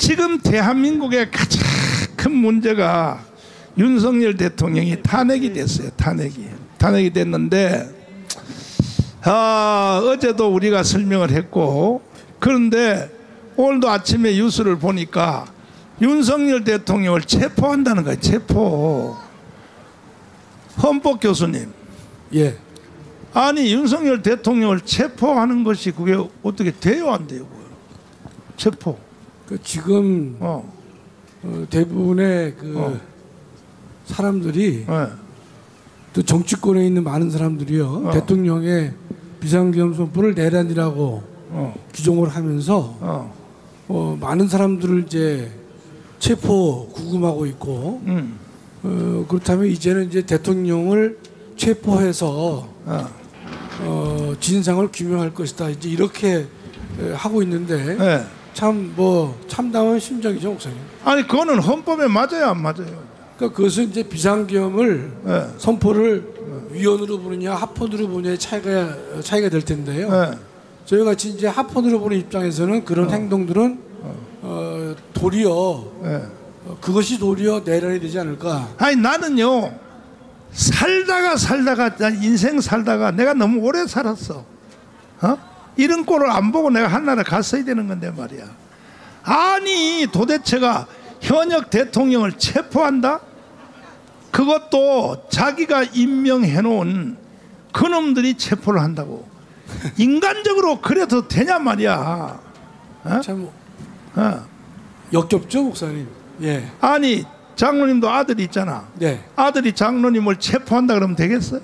지금 대한민국의 가장 큰 문제가 윤석열 대통령이 탄핵이 됐어요. 탄핵이 됐는데 어제도 우리가 설명을 했고, 그런데 오늘도 아침에 뉴스를 보니까 윤석열 대통령을 체포한다는 거예요. 체포. 헌법 교수님, 예. 아니 윤석열 대통령을 체포하는 것이 그게 어떻게 돼요, 안 돼요? 체포. 그 지금 대부분의 그 사람들이 또 정치권에 있는 많은 사람들이요, 대통령의 비상계엄 선포를 내란이라고 규정을 하면서 많은 사람들을 이제 체포 구금하고 있고, 그렇다면 이제는 이제 대통령을 체포해서 진상을 규명할 것이다, 이제 이렇게 하고 있는데, 네. 참 뭐 참담한 심정이죠, 목사님. 아니 그거는 헌법에 맞아요, 안 맞아요? 그러니까 그것은 이제 비상계엄을 선포를 위헌으로 보느냐 합헌으로 보느냐의 차이가 될 텐데요. 저희 같이 이제 합헌으로 보는 입장에서는 그런 행동들은 도리어 그것이 도리어 내란이 되지 않을까. 아니 나는요, 살다가 인생 살다가 내가 너무 오래 살았어. 이런 꼴을 안 보고 내가 한나라 갔어야 되는 건데 말이야. 아니 도대체가 현역 대통령을 체포한다? 그것도 자기가 임명해 놓은 그놈들이 체포를 한다고. 인간적으로 그래도 되냐 말이야. 참 역겹죠, 목사님. 예. 아니 장로님도 아들이 있잖아. 네. 아들이 장로님을 체포한다 그러면 되겠어?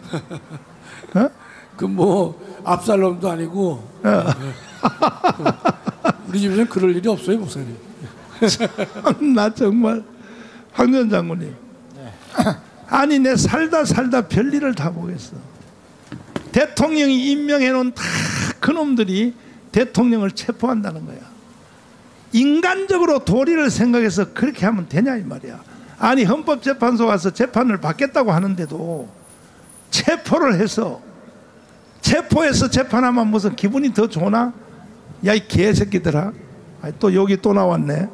그 뭐 압살롬도 아니고. 우리 집에서는 그럴 일이 없어요, 목사님. 나 정말 황 전 장군님. 아니 내 살다 별일을 다 보겠어. 대통령이 임명해 놓은 다 그놈들이 대통령을 체포한다는 거야. 인간적으로 도리를 생각해서 그렇게 하면 되냐 이 말이야. 아니 헌법재판소 가서 재판을 받겠다고 하는데도 체포해서 재판하면 무슨 기분이 더 좋나? 야 이 개새끼들아. 또 여기 또 나왔네.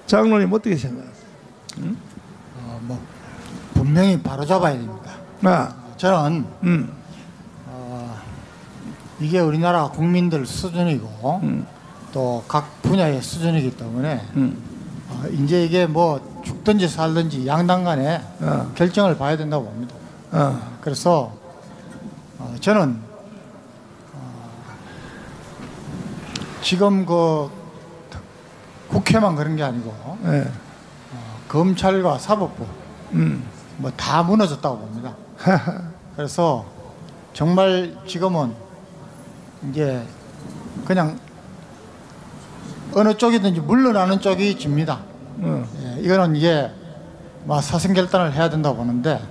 장로님 어떻게 생각하세요? 응? 뭐 분명히 바로잡아야 됩니다. 저는 이게 우리나라 국민들 수준이고 또 각 분야의 수준이기 때문에 이제 이게 뭐 죽든지 살든지 양당 간에 결정을 봐야 된다고 봅니다. 그래서 저는 지금 그 국회만 그런 게 아니고 검찰과 사법부 뭐 다 무너졌다고 봅니다. 그래서 정말 지금은 이제 그냥 어느 쪽이든지 물러나는 쪽이 집니다. 이거는 이제 막 사생결단을 해야 된다고 보는데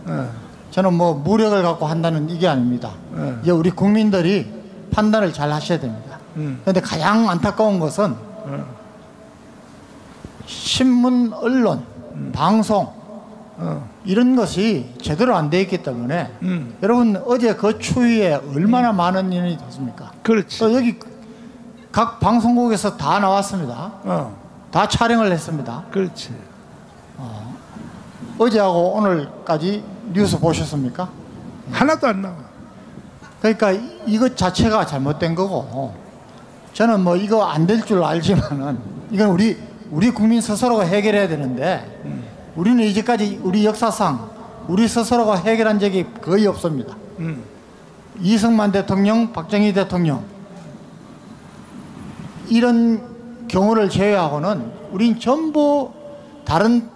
저는 뭐 무력을 갖고 한다는 이게 아닙니다. 이제 우리 국민들이 판단을 잘 하셔야 됩니다. 그런데 가장 안타까운 것은 신문, 언론, 방송 이런 것이 제대로 안 돼 있기 때문에 여러분 어제 그 추위에 얼마나 많은 인원이 됐습니까? 그렇지. 또 여기 각 방송국에서 다 나왔습니다. 다 촬영을 했습니다. 그렇지. 어제하고 오늘까지 뉴스 보셨습니까? 하나도 안 나와. 그러니까 이것 자체가 잘못된 거고, 저는 뭐 이거 안 될 줄 알지만은 이건 우리 국민 스스로가 해결해야 되는데 우리는 이제까지 우리 역사상 우리 스스로가 해결한 적이 거의 없습니다. 이승만 대통령, 박정희 대통령 이런 경우를 제외하고는 우린 전부 다른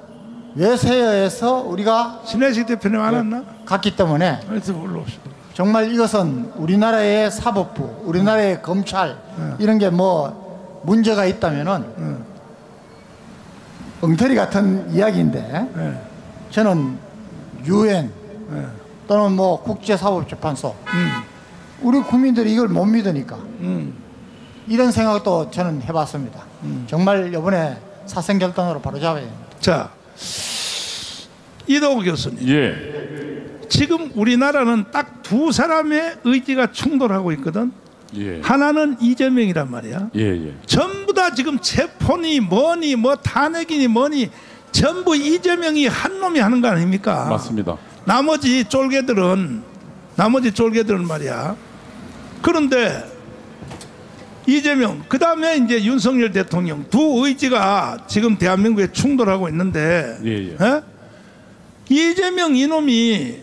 외세에 의해서 우리가 신혜식 대표님 안 왔나? 갔기 때문에 정말 이것은 우리나라의 사법부, 우리나라의 검찰 이런 게 뭐 문제가 있다면은 엉터리 같은 이야기인데 저는 유엔 또는 뭐 국제사법재판소 우리 국민들이 이걸 못 믿으니까 이런 생각도 저는 해봤습니다. 정말 이번에 사생결단으로 바로잡아야 됩니다. 자, 이동우 교수님. 예. 지금 우리나라는 딱 두 사람의 의지가 충돌하고 있거든. 예. 하나는 이재명이란 말이야. 예. 전부 다 전부 다 지금 체포니 뭐니 뭐 탄핵이니 뭐니 전부 이재명이 한 놈이 하는 거 아닙니까? 맞습니다. 나머지 쫄개들은 말이야. 그런데 이재명 그다음에 이제 윤석열 대통령 두 의지가 지금 대한민국에 충돌하고 있는데 예? 이재명 이놈이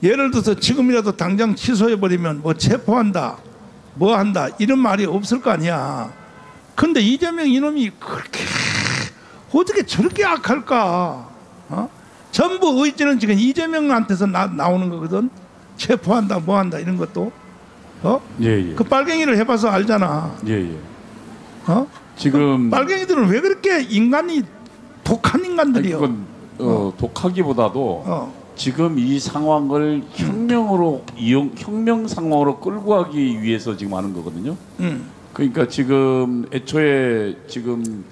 예를 들어서 지금이라도 당장 취소해버리면 뭐 체포한다 뭐 한다 이런 말이 없을 거 아니야. 근데 이재명 이놈이 그렇게 어떻게 저렇게 악할까? 전부 의지는 지금 이재명한테서 나오는 거거든. 체포한다 뭐 한다 이런 것도 그 빨갱이를 해봐서 알잖아. 지금 빨갱이들은 왜 그렇게 인간이 독한 인간들이요? 그건 독하기보다도 지금 이 상황을 혁명 상황으로 끌고 가기 위해서 지금 하는 거거든요. 그러니까 지금 애초에 지금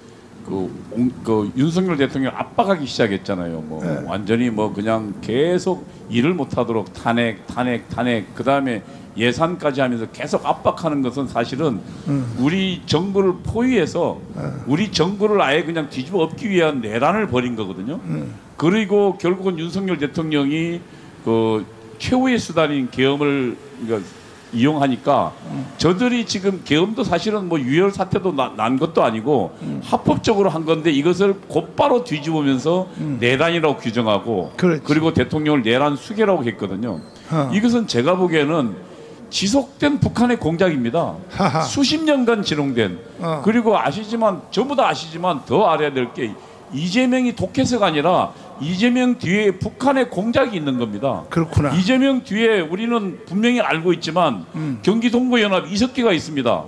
그 윤석열 대통령 압박하기 시작했잖아요. 뭐 완전히 뭐 그냥 계속 일을 못하도록 탄핵 그 다음에 예산까지 하면서 계속 압박하는 것은 사실은 우리 정부를 포위해서 우리 정부를 아예 그냥 뒤집어 엎기 위한 내란을 벌인 거거든요. 그리고 결국은 윤석열 대통령이 그 최후의 수단인 계엄을 그러니까 이용하니까 저들이 지금 계엄도 사실은 뭐 유혈 사태도 난 것도 아니고 합법적으로 한 건데 이것을 곧바로 뒤집으면서 내란이라고 규정하고 그렇지. 그리고 대통령을 내란 수괴라고 했거든요. 이것은 제가 보기에는 지속된 북한의 공작입니다. 수십 년간 진행된 그리고 아시지만 전부 다 아시지만 더 알아야 될 게 이재명이 독해서가 아니라 이재명 뒤에 북한의 공작이 있는 겁니다. 그렇구나. 이재명 뒤에 우리는 분명히 알고 있지만 경기 동부연합 이석기가 있습니다.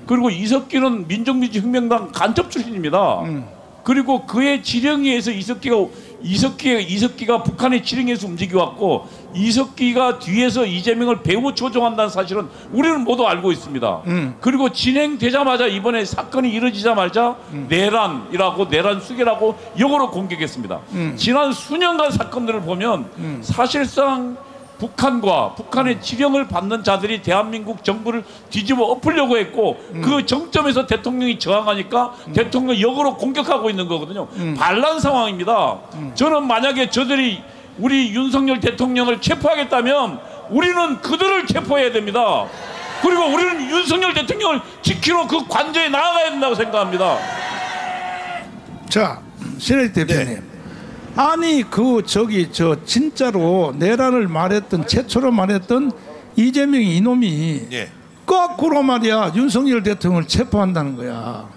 그리고 이석기는 민족민주혁명당 간첩 출신입니다. 그리고 그의 지령에 의해서 이석기가 북한의 지령에서 움직여왔고 이석기가 뒤에서 이재명을 배후 조종한다는 사실은 우리는 모두 알고 있습니다. 그리고 진행되자마자 이번에 사건이 이루어지자마자 내란이라고 내란 수계라고 영어로 공격했습니다. 지난 수년간 사건들을 보면 사실상 북한과 북한의 지령을 받는 자들이 대한민국 정부를 뒤집어 엎으려고 했고 그 정점에서 대통령이 저항하니까 대통령이 역으로 공격하고 있는 거거든요. 반란 상황입니다. 저는 만약에 저들이 우리 윤석열 대통령을 체포하겠다면 우리는 그들을 체포해야 됩니다. 그리고 우리는 윤석열 대통령을 지키러 그 관저에 나아가야 된다고 생각합니다. 자, 신혜지 대표님. 아니 진짜로 내란을 말했던 최초로 말했던 이재명이 이놈이 거꾸로 말이야 윤석열 대통령을 체포한다는 거야.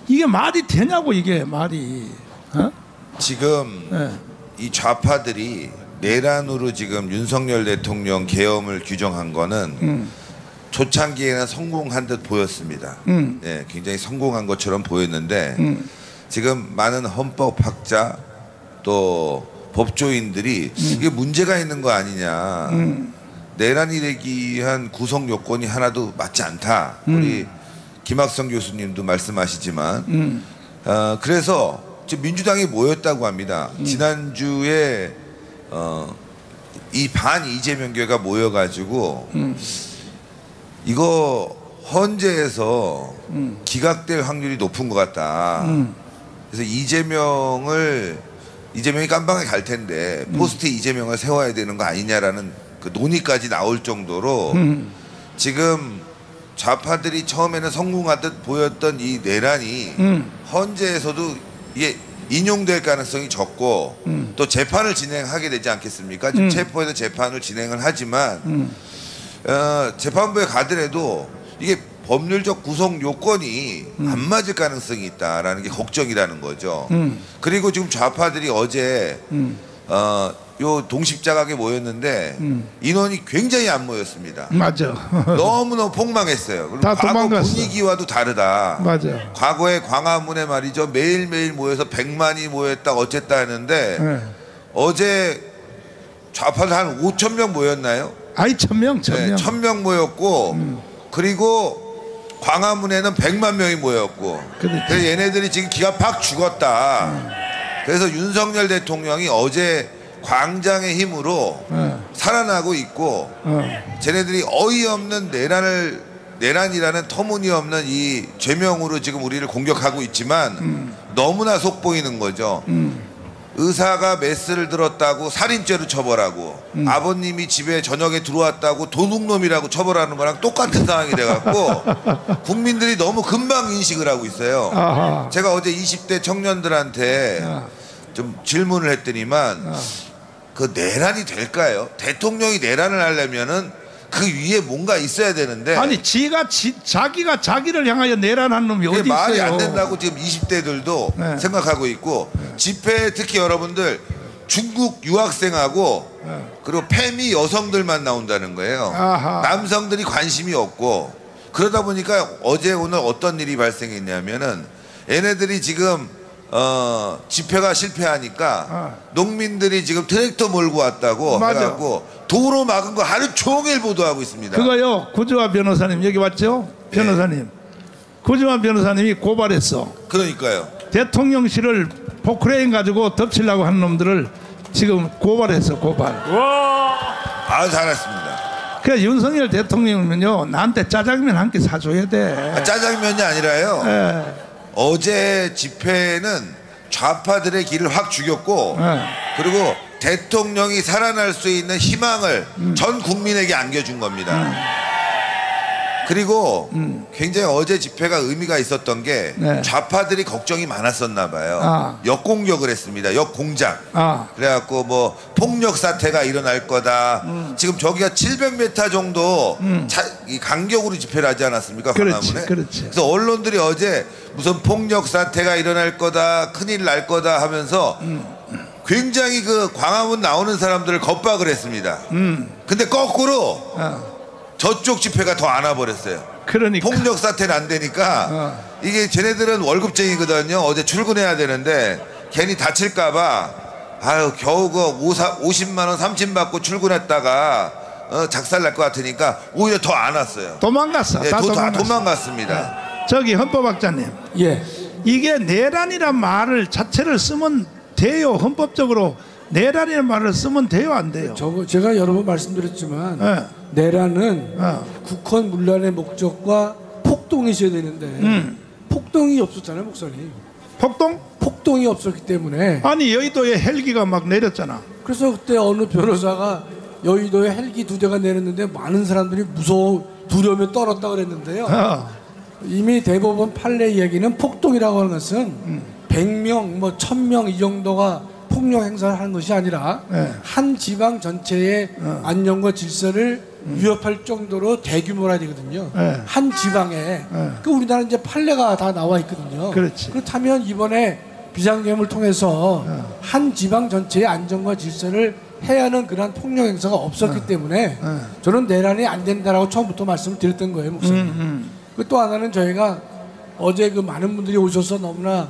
이게 말이 되냐고 이게 말이. 지금 이 좌파들이 내란으로 지금 윤석열 대통령 계엄을 규정한 거는 초창기에는 성공한 듯 보였습니다. 굉장히 성공한 것처럼 보였는데 지금 많은 헌법학자 또 법조인들이 이게 문제가 있는 거 아니냐. 내란이 되기 위한 구성 요건이 하나도 맞지 않다. 우리 김학성 교수님도 말씀하시지만 그래서 지금 민주당이 모였다고 합니다. 지난주에 이 반 이재명교회가 모여가지고 이거 헌재에서 기각될 확률이 높은 것 같다. 그래서 이재명이 깜방에 갈 텐데 포스트 이재명을 세워야 되는 거 아니냐라는 그 논의까지 나올 정도로 지금 좌파들이 처음에는 성공하듯 보였던 이 내란이 헌재에서도 이게 인용될 가능성이 적고 또 재판을 진행하게 되지 않겠습니까? 지금 체포해서 재판을 진행을 하지만 재판부에 가더라도 이게 법률적 구성 요건이 안 맞을 가능성이 있다라는 게 걱정이라는 거죠. 그리고 지금 좌파들이 어제 요 동십자각에 모였는데 인원이 굉장히 안 모였습니다. 맞아. 너무너무 폭망했어요. 그리고 다 과거 도망갔어. 분위기와도 다르다. 맞아. 과거에 광화문에 말이죠 매일매일 모여서 100만이 모였다 어쨌다 했는데 어제 좌파들 한 5천 명 모였나요? 아이 1,000명. 1,000명 모였고 그리고 광화문에는 100만 명이 모였고 그래서 얘네들이 지금 기가 팍 죽었다. 그래서 윤석열 대통령이 어제 광장의 힘으로 살아나고 있고 쟤네들이 어이없는 내란이라는 터무니없는 이 죄명으로 지금 우리를 공격하고 있지만 너무나 속보이는 거죠. 의사가 메스를 들었다고 살인죄로 처벌하고 아버님이 집에 저녁에 들어왔다고 도둑놈이라고 처벌하는 거랑 똑같은 상황이 돼갖고 국민들이 너무 금방 인식을 하고 있어요. 아하. 제가 어제 20대 청년들한테 좀 질문을 했더니만 그 내란이 될까요? 대통령이 내란을 하려면은 그 위에 뭔가 있어야 되는데 아니 자기가 자기를 향하여 내란한 놈이 어디 있어요? 말이 안 된다고 지금 20대들도 네. 생각하고 있고 집회에 특히 여러분들 중국 유학생하고 그리고 페미 여성들만 나온다는 거예요. 아하. 남성들이 관심이 없고 그러다 보니까 어제 오늘 어떤 일이 발생했냐면은 얘네들이 지금 집회가 실패하니까 농민들이 지금 트랙터 몰고 왔다고 맞아. 해갖고 도로 막은 거 하루 종일 보도하고 있습니다. 그거요. 구주환 변호사님 여기 왔죠? 변호사님. 구주환 변호사님이 고발했어. 그러니까요. 대통령실을 포크레인 가지고 덮치려고 하는 놈들을 지금 고발했어. 고발. 아 잘했습니다. 그래 윤석열 대통령은요 나한테 짜장면 한 끼 사줘야 돼. 짜장면이 아니라요. 예. 어제 집회는 좌파들의 길을 확 죽였고 그리고 대통령이 살아날 수 있는 희망을 전 국민에게 안겨준 겁니다. 그리고 굉장히 어제 집회가 의미가 있었던 게 네. 좌파들이 걱정이 많았었나 봐요. 아. 역공격을 했습니다. 역공작. 아. 그래갖고 뭐 폭력 사태가 일어날 거다. 지금 저기가 700m 정도 이 간격으로 집회를 하지 않았습니까? 그렇지, 광화문에. 그렇지. 그래서 언론들이 어제 무슨 폭력 사태가 일어날 거다, 큰일 날 거다 하면서 굉장히 그 광화문 나오는 사람들을 겁박을 했습니다. 근데 거꾸로 저쪽 집회가 더 안 와버렸어요. 그러니까. 폭력 사태는 안 되니까 이게 쟤네들은 월급쟁이거든요. 어제 출근해야 되는데 괜히 다칠까봐 아유 겨우 그 50만 원 30 받고 출근했다가 작살 날 것 같으니까 오히려 더 안 왔어요. 도망갔어. 예, 다 도망갔습니다. 저기 헌법학자님. 예. 이게 내란이란 말을 자체를 쓰면 돼요. 헌법적으로 내란이라는 말을 쓰면 돼요, 안 돼요? 제가 여러 번 말씀드렸지만 예. 내란은 국헌 문란의 목적과 폭동이 있어야 되는데 폭동이 없었잖아요, 목사님. 폭동? 폭동이 없었기 때문에 아니 여의도에 헬기가 막 내렸잖아. 그래서 그때 어느 변호사가 여의도에 헬기 2대가 내렸는데 많은 사람들이 두려움에 떨었다 그랬는데요. 이미 대법원 판례 이야기는 폭동이라고 하는 것은 100명, 뭐 1000명 이 정도가 폭력 행사를 하는 것이 아니라 한 지방 전체의 안녕과 질서를 위협할 정도로 대규모라 되거든요. 한 지방에. 그 우리나라 이제 판례가 다 나와 있거든요. 그렇지. 그렇다면 이번에 비상계엄을 통해서 한 지방 전체의 안정과 질서를 해야 하는 그러한 폭력 행사가 없었기 때문에 저는 내란이 안 된다라고 처음부터 말씀을 드렸던 거예요, 목사님. 그 또 하나는 저희가 어제 그 많은 분들이 오셔서 너무나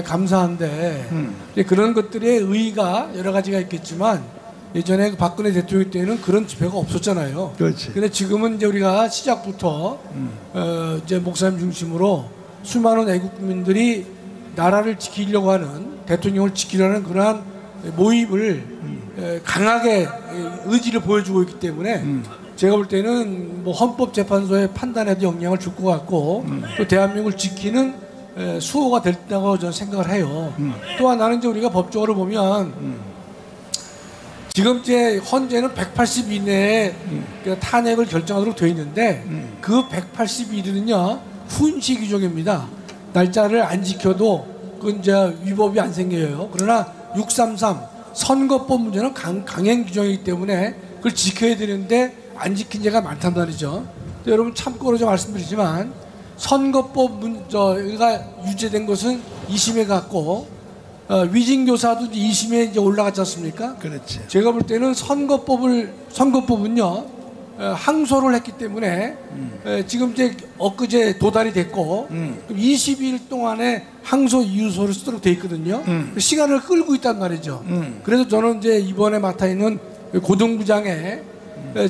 감사한데 그런 것들의 의의가 여러 가지가 있겠지만 예전에 그 박근혜 대통령 때는 그런 집회가 없었잖아요. 그렇지. 근데 지금은 이제 우리가 시작부터 이제 목사님 중심으로 수많은 애국 국민들이 나라를 지키려고 하는 대통령을 지키려는 그러한 모임을 강하게 의지를 보여주고 있기 때문에 제가 볼 때는 뭐 헌법재판소의 판단에도 영향을 줄 것 같고 또 대한민국을 지키는 수호가 됐다고 저는 생각을 해요. 또 하나는 이제 우리가 법적으로 보면 지금 이제 헌재는 180 이내에 탄핵을 결정하도록 되어 있는데 그 180일은요 훈시 규정입니다. 날짜를 안 지켜도 그건 이제 위법이 안 생겨요. 그러나 633 선거법 문제는 강행 규정이기 때문에 그걸 지켜야 되는데 안 지킨 죄가 많단 말이죠. 여러분 참고로 좀 말씀드리지만 선거법 문제가 유죄된 것은 2심에 갔고 위증교사도 2심에 이제 올라갔지 않습니까? 그렇지. 제가 볼 때는 선거법은요 항소를 했기 때문에 지금 이제 엊그제 도달이 됐고 20일 동안에 항소 이유서를 쓰도록 돼 있거든요. 시간을 끌고 있단 말이죠. 그래서 저는 이제 이번에 맡아 있는 고등부장에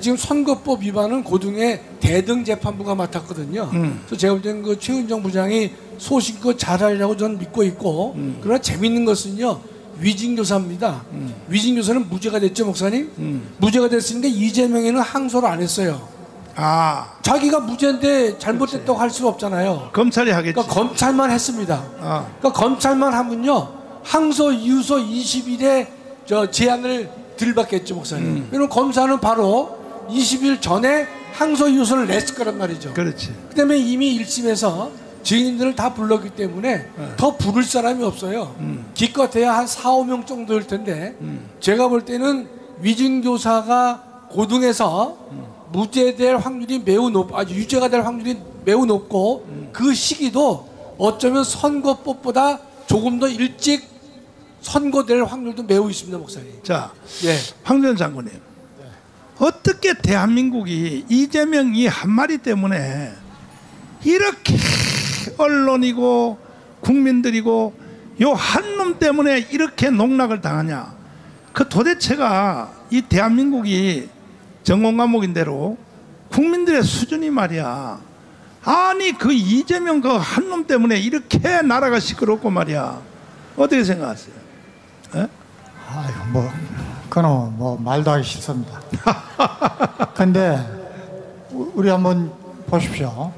지금 선거법 위반은 고등의 대등재판부가 맡았거든요. 그래서 제가 볼 때는 그 최은정 부장이 소신껏 잘하려고 저는 믿고 있고 그러나 재밌는 것은요 위증교사입니다. 위증교사는 무죄가 됐죠, 목사님? 무죄가 됐으니까 이재명에는 항소를 안 했어요. 아, 자기가 무죄인데 잘못됐다고 할 수 없잖아요. 검찰이 하겠지. 그러니까 검찰만 했습니다. 그러니까 검찰만 하면요 항소 이유소 20일에 저 제안을 들받겠죠, 목사님. 그럼 검사는 바로 20일 전에 항소 이유소를 냈을 거란 말이죠. 그렇지. 그다음에 이미 1심에서 증인들을 다 불렀기 때문에 더 부를 사람이 없어요. 기껏해야 한 4, 5명 정도일 텐데 제가 볼 때는 위증교사가 고등에서 무죄될 확률이 매우 유죄가 될 확률이 매우 높고 그 시기도 어쩌면 선거법보다 조금 더 일찍 선고될 확률도 매우 있습니다, 목사님. 자, 예. 황 전 장군님, 어떻게 대한민국이 이재명 이 한 마리 때문에 이렇게 언론이고 국민들이고 요 한 놈 때문에 이렇게 농락을 당하냐? 그 도대체가 이 대한민국이 전공과목인 대로 국민들의 수준이 말이야. 아니 그 이재명 그 한 놈 때문에 이렇게 나라가 시끄럽고 말이야. 어떻게 생각하세요? 에? 아유 그건 뭐 말도 하기 싫습니다. 근데 우리 한번 보십시오.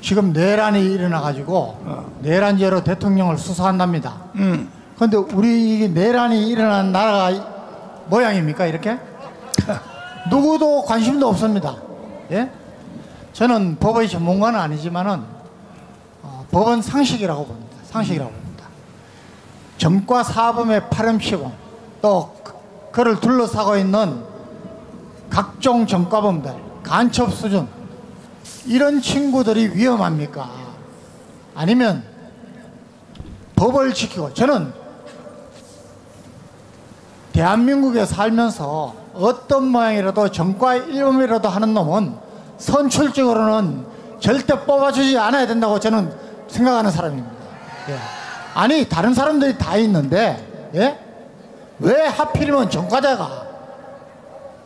지금 내란이 일어나가지고 내란죄로 대통령을 수사한답니다. 그런데 우리 이 내란이 일어난 나라가 모양입니까 이렇게? 누구도 관심도 없습니다. 예? 저는 법의 전문가는 아니지만은 법은 상식이라고 봅니다. 상식이라고 봅니다. 정과 사범의 파렴치고 또 그를 둘러싸고 있는 각종 정과범들, 간첩 수준 이런 친구들이 위험합니까? 아니면 법을 지키고 저는 대한민국에 살면서 어떤 모양이라도 정과 일범이라도 하는 놈은 선출적으로는 절대 뽑아주지 않아야 된다고 저는 생각하는 사람입니다. 예. 아니 다른 사람들이 다 있는데 예? 왜 하필이면 정과자가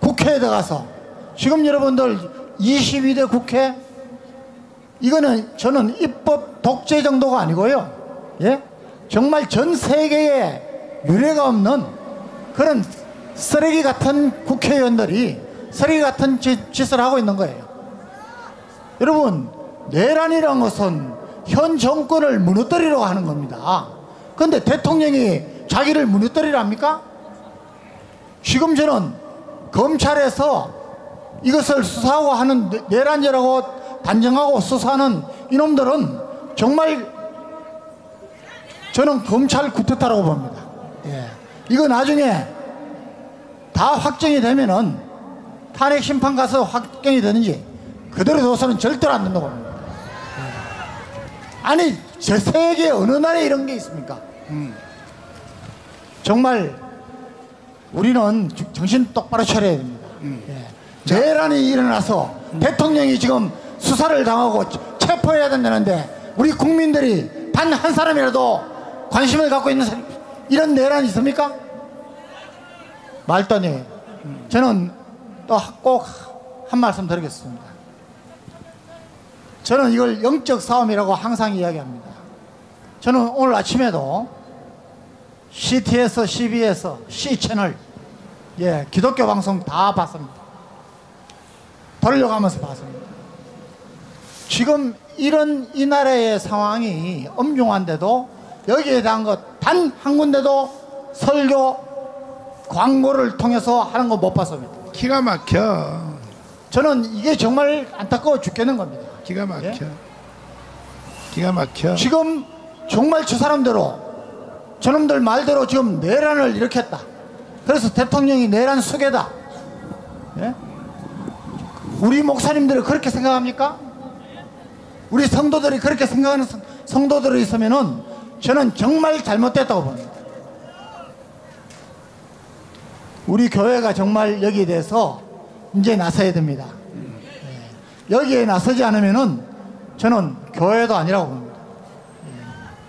국회에 들어가서 지금 여러분들 22대 국회 이거는 저는 입법 독재 정도가 아니고요. 예? 정말 전 세계에 유례가 없는 그런 쓰레기 같은 국회의원들이 쓰레기 같은 짓을 하고 있는 거예요. 여러분 내란이라는 것은 현 정권을 무너뜨리려고 하는 겁니다. 그런데 대통령이 자기를 무너뜨리랍니까? 지금 저는 검찰에서 이것을 수사하고 하는 내란죄라고 단정하고 수사하는 이놈들은 정말 저는 검찰 구태타라고 봅니다. 예. 이거 나중에 다 확정이 되면은 탄핵 심판 가서 확정이 되는지 그대로 둬서는 절대로 안 된다고 봅니다. 예. 아니 저 세계 어느 나라에 이런 게 있습니까? 정말 우리는 정신 똑바로 차려야 됩니다. 예. 내란이 일어나서 대통령이 지금 수사를 당하고 체포해야 된다는데 우리 국민들이 단 한 사람이라도 관심을 갖고 있는 이런 내란이 있습니까? 말도 안 해요. 저는 또 꼭 한 말씀 드리겠습니다. 저는 이걸 영적 싸움이라고 항상 이야기합니다. 저는 오늘 아침에도 CTS, CBS, C채널 예, 기독교 방송 다 봤습니다. 돌려가면서 봤습니다. 지금 이런 이 나라의 상황이 엄중한데도 여기에 대한 것 단 한 군데도 설교 광고를 통해서 하는 거 못 봤습니다. 기가 막혀. 저는 이게 정말 안타까워 죽겠는 겁니다. 기가 막혀. 예? 기가 막혀. 지금 정말 저 사람대로 저놈들 말대로 지금 내란을 일으켰다. 그래서 대통령이 내란 수괴다. 예? 우리 목사님들이 그렇게 생각합니까? 우리 성도들이 그렇게 생각하는 성도들이 있으면은 저는 정말 잘못됐다고 봅니다. 우리 교회가 정말 여기에 대해서 이제 나서야 됩니다. 예. 여기에 나서지 않으면은 저는 교회도 아니라고 봅니다.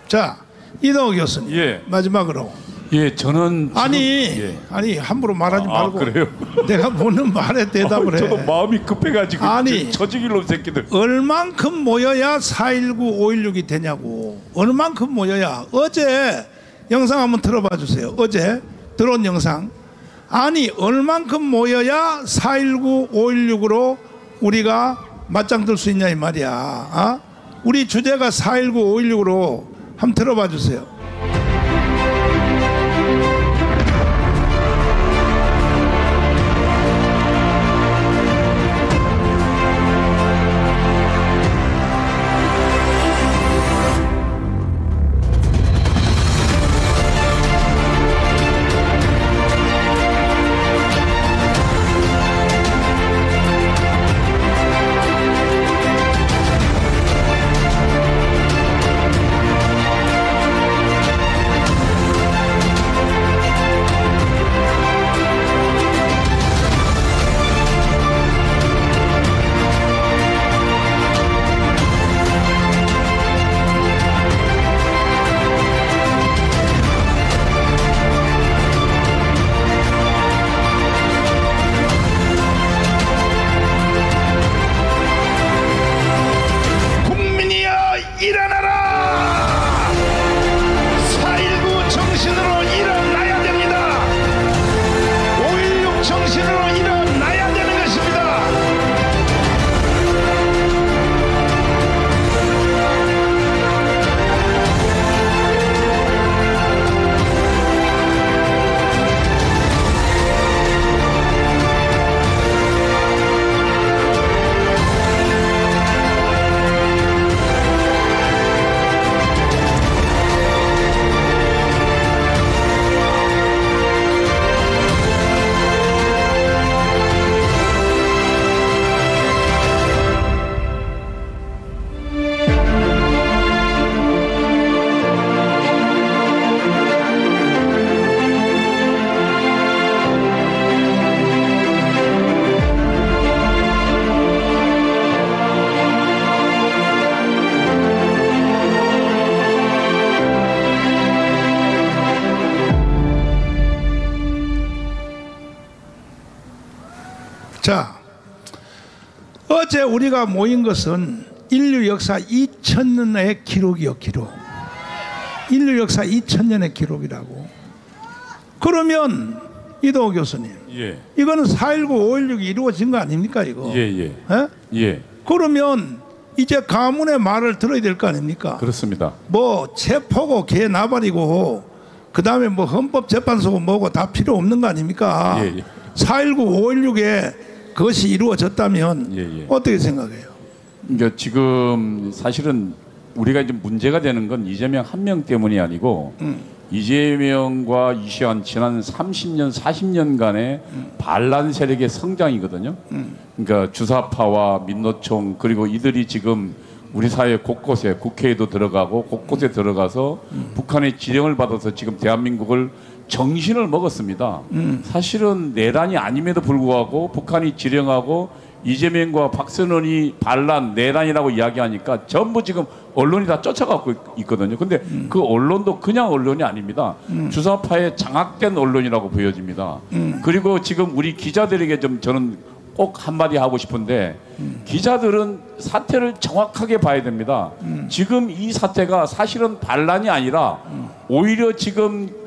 자, 이동호 교수님. 예. 마지막으로. 예, 저는 아니 함부로 말하지 말고. 그래요? 내가 묻는 말에 대답을 해. 저도 마음이 급해가지고. 아니, 저지길놈 새끼들. 얼만큼 모여야 4.19, 5.16이 되냐고. 얼만큼 모여야. 어제 영상 한번 들어봐 주세요. 어제 들어온 영상. 아니 얼만큼 모여야 4.19, 5.16으로 우리가 맞짱 들 수 있냐 이 말이야. 우리 주제가 4.19, 5.16으로 한번 들어봐 주세요. 자, 어제 우리가 모인 것은 인류 역사 2000년의 기록이요, 기록. 인류 역사 2000년의 기록이라고. 그러면 이동호 교수님, 예. 이거는 4.19, 5.16이 이루어진 거 아닙니까, 이거? 예. 예. 그러면 이제 가문의 말을 들어야 될 거 아닙니까? 그렇습니다. 뭐 체포고 개 나발이고 그 다음에 뭐 헌법재판소고 뭐고 다 필요 없는 거 아닙니까? 예. 4.19, 5.16에 그것이 이루어졌다면 어떻게 생각해요? 그러니까 지금 사실은 우리가 이제 문제가 되는 건 이재명 한 명 때문이 아니고 이재명과 이시안 지난 30년, 40년간의 반란 세력의 성장이거든요. 그러니까 주사파와 민노총 그리고 이들이 지금 우리 사회 곳곳에 국회에도 들어가고 곳곳에 들어가서 북한의 지령을 받아서 지금 대한민국을 정신을 먹었습니다. 사실은 내란이 아님에도 불구하고 북한이 지령하고 이재명과 박선원이 반란, 내란이라고 이야기하니까 전부 지금 언론이 다 쫓아가고 있거든요. 근데 그 언론도 그냥 언론이 아닙니다. 주사파에 장악된 언론이라고 보여집니다. 그리고 지금 우리 기자들에게 좀 저는 꼭 한마디 하고 싶은데 기자들은 사태를 정확하게 봐야 됩니다. 지금 이 사태가 사실은 반란이 아니라 오히려 지금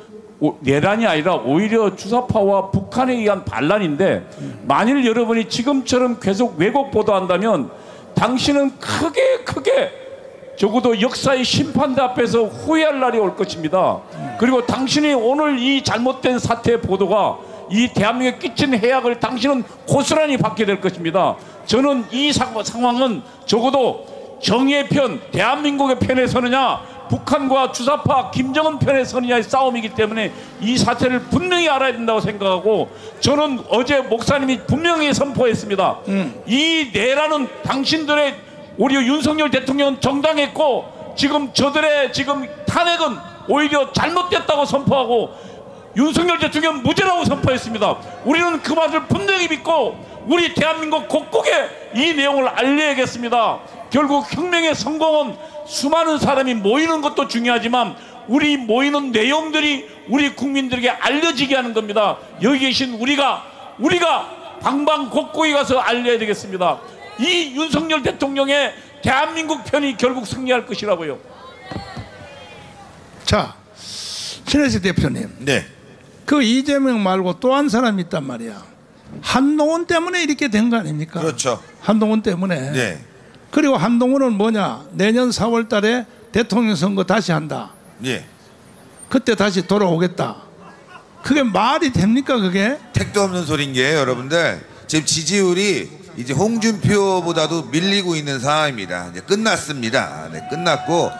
내란이 아니라 오히려 주사파와 북한에 의한 반란인데 만일 여러분이 지금처럼 계속 왜곡 보도한다면 당신은 크게 적어도 역사의 심판대 앞에서 후회할 날이 올 것입니다. 그리고 당신이 오늘 이 잘못된 사태 보도가 이 대한민국에 끼친 해악을 당신은 고스란히 받게 될 것입니다. 저는 이 상황은 적어도 정의의 편, 대한민국의 편에 서느냐 북한과 주사파 김정은 편에 서느냐의 싸움이기 때문에 이 사태를 분명히 알아야 된다고 생각하고 저는 어제 목사님이 분명히 선포했습니다. 이 내란은 당신들의 우리 윤석열 대통령은 정당했고 지금 저들의 지금 탄핵은 오히려 잘못됐다고 선포하고 윤석열 대통령은 무죄라고 선포했습니다. 우리는 그 말을 분명히 믿고 우리 대한민국 곳곳에 이 내용을 알려야겠습니다. 결국 혁명의 성공은 수많은 사람이 모이는 것도 중요하지만 우리 모이는 내용들이 우리 국민들에게 알려지게 하는 겁니다. 여기 계신 우리가 방방곡곡에 가서 알려야 되겠습니다. 이 윤석열 대통령의 대한민국 편이 결국 승리할 것이라고요. 자, 신혜식 대표님. 네. 그 이재명 말고 또 한 사람이 있단 말이야. 한동훈 때문에 이렇게 된 거 아닙니까? 그렇죠. 한동훈 때문에. 네. 그리고 한동훈은 뭐냐? 내년 4월 달에 대통령 선거 다시 한다. 예. 그때 다시 돌아오겠다. 그게 말이 됩니까 그게? 택도 없는 소린 게 여러분들 지금 지지율이 이제 홍준표보다도 밀리고 있는 상황입니다. 이제 끝났습니다. 네, 끝났고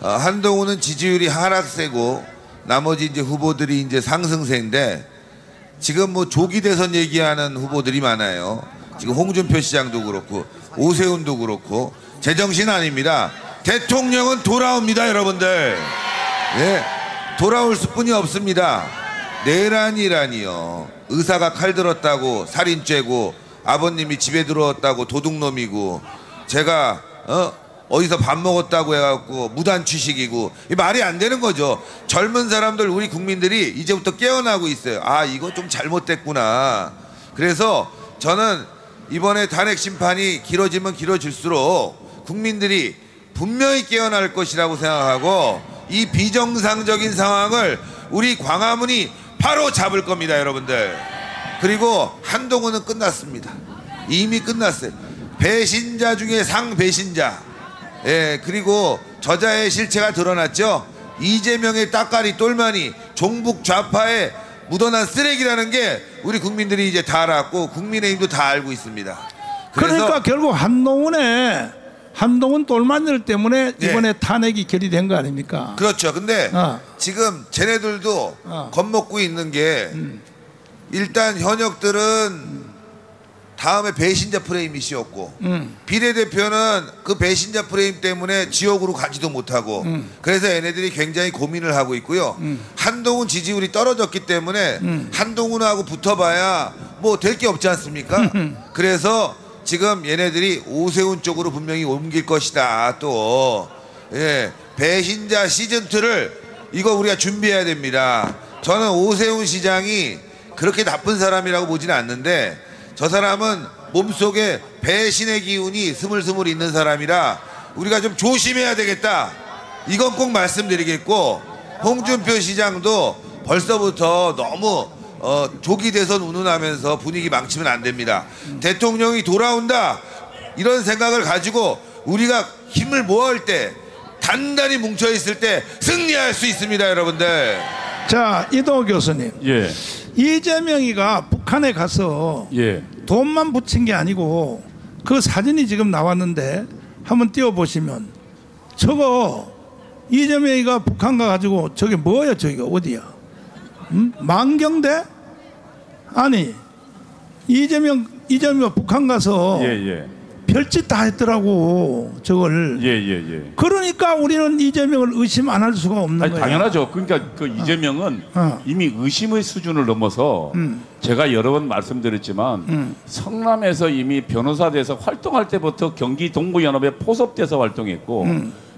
한동훈은 지지율이 하락세고 나머지 이제 후보들이 이제 상승세인데 지금 뭐 조기 대선 얘기하는 후보들이 많아요. 지금 홍준표 시장도 그렇고 오세훈도 그렇고 제정신 아닙니다. 대통령은 돌아옵니다, 여러분들. 예, 돌아올 수뿐이 없습니다. 내란이라니요. 의사가 칼 들었다고 살인죄고 아버님이 집에 들어왔다고 도둑놈이고 제가 어디서 밥 먹었다고 해갖고 무단 취식이고 이 말이 안 되는 거죠. 젊은 사람들 우리 국민들이 이제부터 깨어나고 있어요. 아 이거 좀 잘못됐구나. 그래서 저는 이번에 탄핵 심판이 길어지면 길어질수록 국민들이 분명히 깨어날 것이라고 생각하고 이 비정상적인 상황을 우리 광화문이 바로 잡을 겁니다, 여러분들. 그리고 한동훈은 끝났습니다. 이미 끝났어요. 배신자 중에 상배신자. 예, 그리고 저자의 실체가 드러났죠. 이재명의 따까리 똘마니 종북 좌파에 묻어난 쓰레기라는 게 우리 국민들이 이제 다 알았고 국민의힘도 다 알고 있습니다. 그러니까 결국 한동훈 똘마니들 때문에 이번에 탄핵이 결의된 거 아닙니까? 그렇죠. 근데 지금 쟤네들도 겁먹고 있는 게 일단 현역들은 다음에 배신자 프레임이 씌웠고 비례대표는 그 배신자 프레임 때문에 지역으로 가지도 못하고 그래서 얘네들이 굉장히 고민을 하고 있고요. 한동훈 지지율이 떨어졌기 때문에 한동훈하고 붙어봐야 뭐 될 게 없지 않습니까? 그래서 지금 얘네들이 오세훈 쪽으로 분명히 옮길 것이다. 또 예, 배신자 시즌2를 이거 우리가 준비해야 됩니다. 저는 오세훈 시장이 그렇게 나쁜 사람이라고 보지는 않는데 저 사람은 몸속에 배신의 기운이 스물스물 있는 사람이라 우리가 좀 조심해야 되겠다. 이건 꼭 말씀드리겠고 홍준표 시장도 벌써부터 너무 조기 대선 운운하면서 분위기 망치면 안 됩니다. 대통령이 돌아온다 이런 생각을 가지고 우리가 힘을 모을 때 단단히 뭉쳐있을 때 승리할 수 있습니다, 여러분들. 자, 이동호 교수님. 예. 이재명이가 북한에 가서 돈만 붙인 게 아니고 그 사진이 지금 나왔는데 한번 띄워보시면 저거 이재명이가 북한 가가지고 저게 뭐야 저기가 어디야? 만경대? 아니 이재명 북한 가서 별짓 다 했더라고 저걸. 그러니까 우리는 이재명을 의심 안 할 수가 없는 거예요. 당연하죠. 그러니까 그 이재명은 이미 의심의 수준을 넘어서 제가 여러 번 말씀드렸지만 성남에서 이미 변호사 돼서 활동할 때부터 경기 동부연합에 포섭돼서 활동했고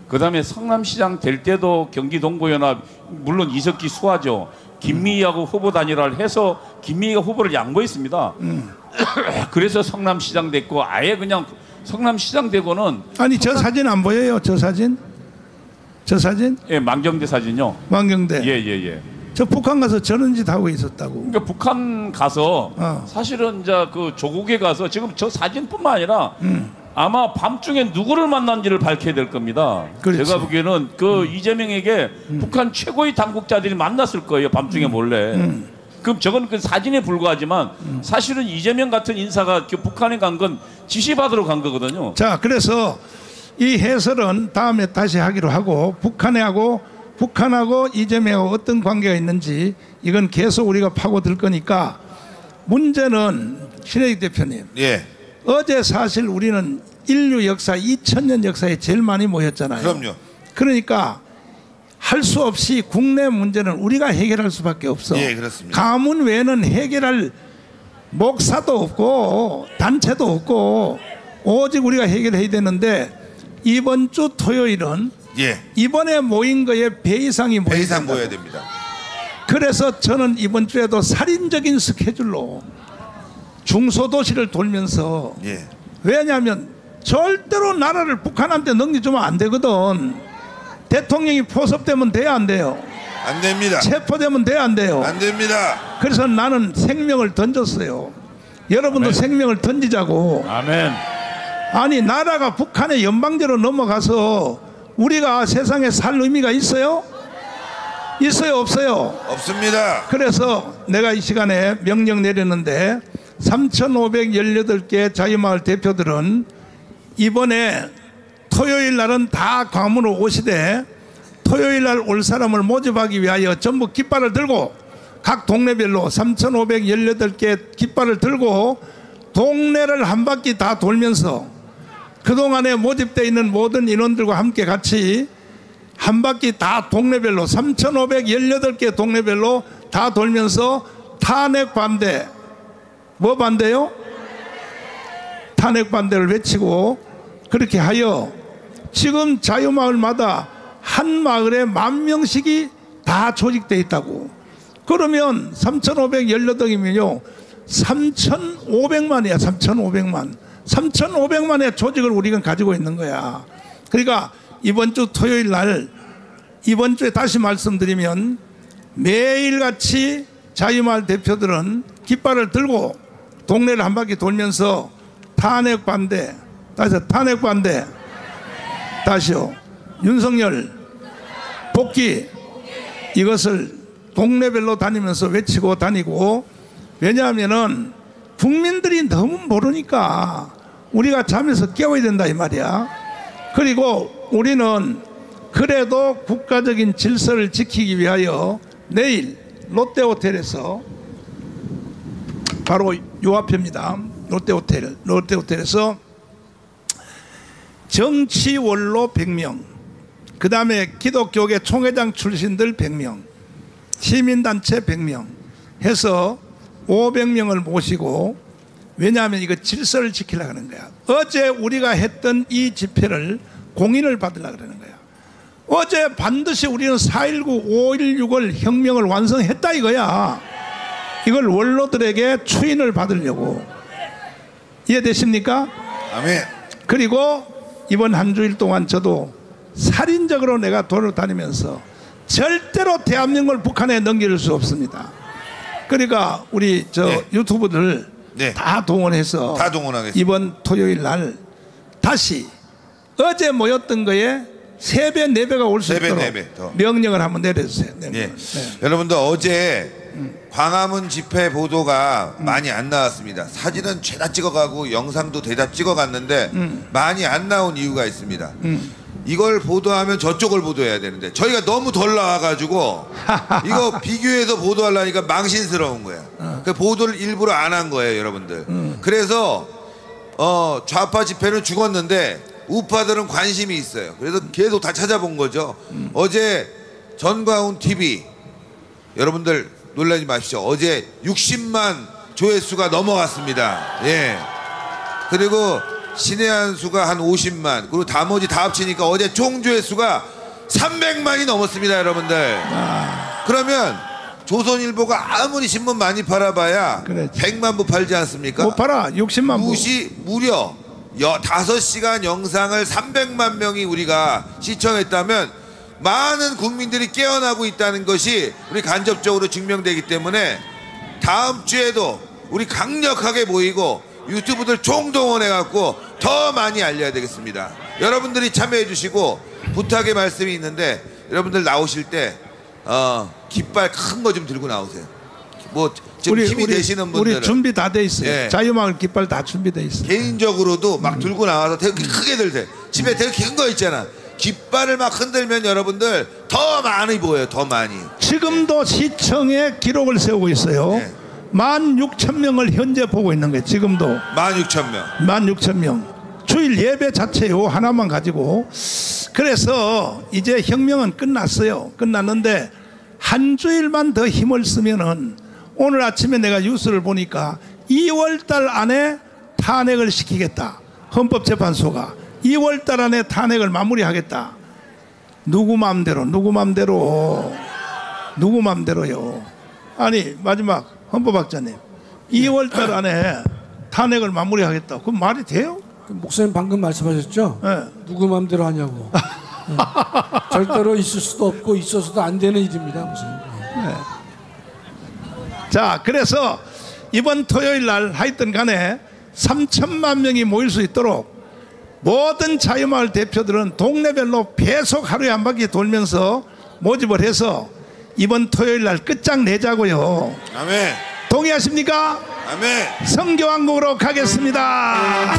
그다음에 성남시장 될 때도 경기 동부연합 물론 이석기 수하죠. 김미희하고 후보 단일화를 해서 김미희가 후보를 양보했습니다. 그래서 성남시장 됐고 아예 그냥 성남시장 되고는 아니 저 사진 안 보여요? 저 사진? 저 사진? 예, 만경대 사진요. 만경대. 예. 저 북한 가서 저런 짓 하고 있었다고. 그러니까 북한 가서 사실은 이제 그 조국에 가서 지금 저 사진뿐만 아니라 아마 밤중에 누구를 만난지를 밝혀야 될 겁니다. 그렇지. 제가 보기에는 그 이재명에게 북한 최고의 당국자들이 만났을 거예요. 밤중에 몰래. 그럼 저건 그 사진에 불과하지만 사실은 이재명 같은 인사가 북한에 간 건 지시받으러 간 거거든요. 자, 그래서 이 해설은 다음에 다시 하기로 하고 북한하고 이재명하고 어떤 관계가 있는지 이건 계속 우리가 파고들 거니까 문제는 신혜익 대표님. 어제 사실 우리는 인류 역사 2000년 역사에 제일 많이 모였잖아요. 그럼요. 그러니까 할 수 없이 국내 문제는 우리가 해결할 수밖에 없어. 그렇습니다. 가문 외에는 해결할 목사도 없고 단체도 없고 오직 우리가 해결해야 되는데 이번 주 토요일은 이번에 모인 거에 배 이상이 모여야 됩니다. 그래서 저는 이번 주에도 살인적인 스케줄로 중소도시를 돌면서 왜냐하면 절대로 나라를 북한한테 넘겨주면 안 되거든. 대통령이 포섭되면 돼야 안 돼요? 안 됩니다. 체포되면 돼야 안 돼요? 안 됩니다. 그래서 나는 생명을 던졌어요. 여러분도 아멘. 생명을 던지자고. 아멘. 아니 나라가 북한의 연방제로 넘어가서 우리가 세상에 살 의미가 있어요? 있어요 없어요? 없습니다. 그래서 내가 이 시간에 명령 내렸는데 3,518개 자유마을 대표들은 이번에 토요일 날은 다 광화문으로 오시되 토요일 날 올 사람을 모집하기 위하여 전부 깃발을 들고 각 동네별로 3,518개 깃발을 들고 동네를 한 바퀴 다 돌면서 그동안에 모집되어 있는 모든 인원들과 함께 같이 한 바퀴 다 동네별로 3,518개 동네별로 다 돌면서 탄핵 반대, 뭐 반대요? 탄핵 반대를 외치고 그렇게 하여 지금 자유마을마다 한 마을에 10,000명씩이 다 조직되어 있다고. 그러면 3,518이면요 3,500만이야. 3,500만 3,500만의 조직을 우리가 가지고 있는 거야. 그러니까 이번 주 토요일 날, 이번 주에 다시 말씀드리면 매일같이 자유마을 대표들은 깃발을 들고 동네를 한 바퀴 돌면서 탄핵 반대, 다시 탄핵 반대, 다시요 윤석열 복귀, 이것을 동네별로 다니면서 외치고 다니고. 왜냐하면은 국민들이 너무 모르니까 우리가 잠에서 깨워야 된다 이 말이야. 그리고 우리는 그래도 국가적인 질서를 지키기 위하여 내일 롯데호텔에서, 바로 요 앞입니다, 롯데호텔에서 정치원로 100명, 그 다음에 기독교계 총회장 출신들 100명, 시민단체 100명 해서 500명을 모시고, 왜냐하면 이거 질서를 지키려고 하는 거야. 어제 우리가 했던 이 집회를 공인을 받으려고 하는 거야. 어제 반드시 우리는 4.19, 5.16을 혁명을 완성했다 이거야. 이걸 원로들에게 추인을 받으려고. 이해되십니까? 아멘. 그리고 이번 한 주일 동안 저도 살인적으로 내가 돌아다니면서 절대로 대한민국을 북한에 넘길 수 없습니다. 그러니까 우리 유튜브들 다 동원해서 다 동원하겠습니다. 이번 토요일 날 다시 어제 모였던 거에 3배, 4배가 올 수 있도록 4배 더. 명령을 한번 내려주세요. 네. 여러분들 어제 광화문 집회 보도가 많이 안 나왔습니다. 사진은 죄다 찍어가고 영상도 대다 찍어갔는데 많이 안 나온 이유가 있습니다. 이걸 보도하면 저쪽을 보도해야 되는데 저희가 너무 덜 나와가지고 이거 비교해서 보도하려니까 망신스러운 거야. 그 보도를 일부러 안 한 거예요, 여러분들. 그래서 좌파 집회는 죽었는데 우파들은 관심이 있어요. 그래서 계속 다 찾아본 거죠. 어제 전광훈 TV, 여러분들 놀라지 마십시오. 어제 60만 조회수가 넘어갔습니다. 예. 그리고 신의 한 수가 한 50만, 그리고 나머지 다 합치니까 어제 총 조회수가 300만이 넘었습니다, 여러분들. 그러면 조선일보가 아무리 신문 많이 팔아봐야 그렇지. 100만 부 팔지 않습니까? 못 팔아. 60만 부. 무려 5시간 영상을 300만 명이 우리가 시청했다면 많은 국민들이 깨어나고 있다는 것이 우리 간접적으로 증명되기 때문에 다음 주에도 우리 강력하게 모이고 유튜브들 총동원해갖고 더 많이 알려야 되겠습니다. 여러분들이 참여해 주시고 부탁의 말씀이 있는데, 여러분들 나오실 때 깃발 큰 거 좀 들고 나오세요. 뭐 지금 힘이 되시는 분들은 우리 준비 다 돼 있어요. 예. 자유마을 깃발 다 준비돼 있어요. 개인적으로도 막 들고 나와서 되게 크게 들세요. 집에 되게 큰 거 있잖아. 깃발을 막 흔들면 여러분들 더 많이 보여요. 더 많이. 지금도 시청에 기록을 세우고 있어요. 네. 16,000명을 현재 보고 있는 거예요. 지금도 16,000명. 16,000명. 주일 예배 자체요 하나만 가지고. 그래서 이제 혁명은 끝났어요. 끝났는데 한 주일만 더 힘을 쓰면은, 오늘 아침에 내가 뉴스를 보니까 2월달 안에 탄핵을 시키겠다. 헌법재판소가 2월달 안에 탄핵을 마무리하겠다. 누구 맘대로요. 아니 마지막 헌법학자님, 2월달 안에 탄핵을 마무리하겠다. 그럼 말이 돼요? 목사님 방금 말씀하셨죠? 네. 누구 마음대로 하냐고. 절대로 있을 수도 없고 있어서도 안 되는 일입니다, 목사님. 자, 그래서 이번 토요일 날 하여튼 간에 3천만 명이 모일 수 있도록 모든 자유마을 대표들은 동네별로 계속 하루에 한 바퀴 돌면서 모집을 해서 이번 토요일 날 끝장내자고요. 아멘. 동의하십니까? 아멘. 성교왕국으로 가겠습니다.